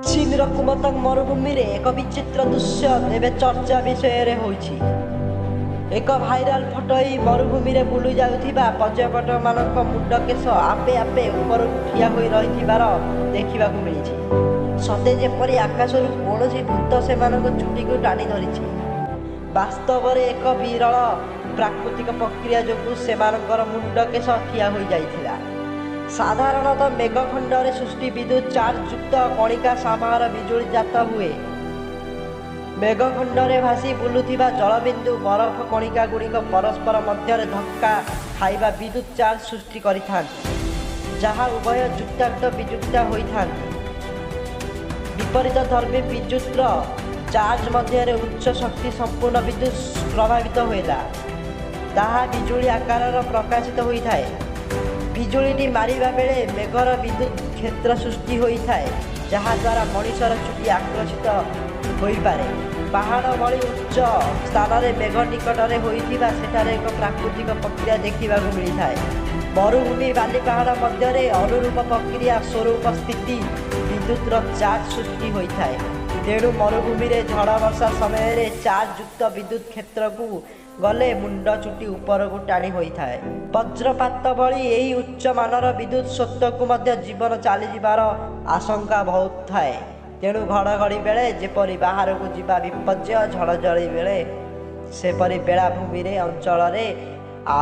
ଚୀନର କୁମତଙ୍ଗ ମରୁଭୂମିରେ ଏକ ବିଚିତ୍ର ଦୃଶ୍ୟ ଏବେ ଚର୍ଚ୍ଚା ବିଷୟରେ ହୋଇଛି। ଏକ ଭାଇରାଲ ଫଟୋ ଏହି ମରୁଭୂମିରେ ବୁଲି ଯାଉଥିବା ପର୍ଯ୍ୟଟକମାନଙ୍କ ମୁଣ୍ଡ କେଶ ଆପେ ଆପେ ଉପରକୁ ଠିଆ ହୋଇ ରହିଥିବାର ଦେଖିବାକୁ ମିଳିଛି। ସତେ ଯେପରି ଆକାଶରୁ କୌଣସି ଭୂତ ସେମାନଙ୍କ ଚୁଟିକୁ ଟାଣି ଧରିଛି। ବାସ୍ତବରେ ଏକ ବିରଳ ପ୍ରାକୃତିକ ପ୍ରକ୍ରିୟା ଯୋଗୁଁ ସେମାନଙ୍କର ମୁଣ୍ଡ କେଶ ଠିଆ ହୋଇଯାଇଥିଲା। ସାଧାରଣତଃ ମେଘଖଣ୍ଡରେ ସୃଷ୍ଟି ବିଦ୍ୟୁତ୍ ଚାର୍ଜ ଯୁକ୍ତ କଣିକା ସମୂହର ବିଜୁଳି ଜାତ ହୁଏ। ମେଘଖଣ୍ଡରେ ଭାସି ବୁଲୁଥିବା ଜଳବିନ୍ଦୁ ବରଫ କଣିକା ଗୁଡ଼ିକ ପରସ୍ପର ମଧ୍ୟରେ ଧକ୍କା ଖାଇବା ବିଦ୍ୟୁତ୍ ଚାର୍ଜ ସୃଷ୍ଟି କରିଥାନ୍ତି, ଯାହା ଉଭୟ ଯୁକ୍ତାକ୍ତ ବିଯୁକ୍ତ ହୋଇଥାନ୍ତି। ବିପରୀତ ଧର୍ମୀ ବିଦ୍ୟୁତ୍ର ଚାର୍ଜ ମଧ୍ୟରେ ଉଚ୍ଚ ଶକ୍ତି ସମ୍ପୂର୍ଣ୍ଣ ବିଦ୍ୟୁତ୍ ପ୍ରଭାବିତ ହେଲା, ତାହା ବିଜୁଳି ଆକାରର ପ୍ରକାଶିତ ହୋଇଥାଏ। ବିଜୁଳିଟି ମାରିବା ବେଳେ ମେଘର ବିଦ୍ୟୁତ୍ କ୍ଷେତ୍ର ସୃଷ୍ଟି ହୋଇଥାଏ, ଯାହାଦ୍ୱାରା ମଣିଷର ଚୁଟି ଆକର୍ଷିତ ହୋଇପାରେ। ପାହାଡ଼ ଭଳି ଉଚ୍ଚ ସ୍ଥାନରେ ମେଘ ନିକଟରେ ହୋଇଥିବା ସେଠାରେ ଏକ ପ୍ରାକୃତିକ ପ୍ରକ୍ରିୟା ଦେଖିବାକୁ ମିଳିଥାଏ। ମରୁଭୂମି ବାଲି ପାହାଡ଼ ମଧ୍ୟରେ ଅନୁରୂପ ପ୍ରକ୍ରିୟା ସ୍ୱରୂପ ସ୍ଥିତି ବିଦ୍ୟୁତ୍ର ଚାର୍ଜ ସୃଷ୍ଟି ହୋଇଥାଏ। ତେଣୁ ମରୁଭୂମିରେ ଝଡ଼ ବର୍ଷା ସମୟରେ ଚାର୍ଜ ଯୁକ୍ତ ବିଦ୍ୟୁତ୍ କ୍ଷେତ୍ରକୁ ଗଲେ ମୁଣ୍ଡ ଚୁଟି ଉପରକୁ ଟାଣି ହୋଇଥାଏ। ବଜ୍ରପାତ ଭଳି ଏହି ଉଚ୍ଚମାନର ବିଦ୍ୟୁତ୍ ସ୍ରୋତକୁ ମଧ୍ୟ ଜୀବନ ଚାଲିଯିବାର ଆଶଙ୍କା ବହୁତ ଥାଏ। ତେଣୁ ଘଡ଼ଘଡ଼ି ବେଳେ ଯେପରି ବାହାରକୁ ଯିବା ବିପର୍ଯ୍ୟୟ, ଝଡ଼ଝଡ଼ି ବେଳେ ସେପରି ବେଳାଭୂମିରେ ଅଞ୍ଚଳରେ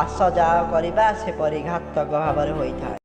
ଆସ ଯାଅ କରିବା ସେପରି ଘାତକ ଭାବରେ ହୋଇଥାଏ।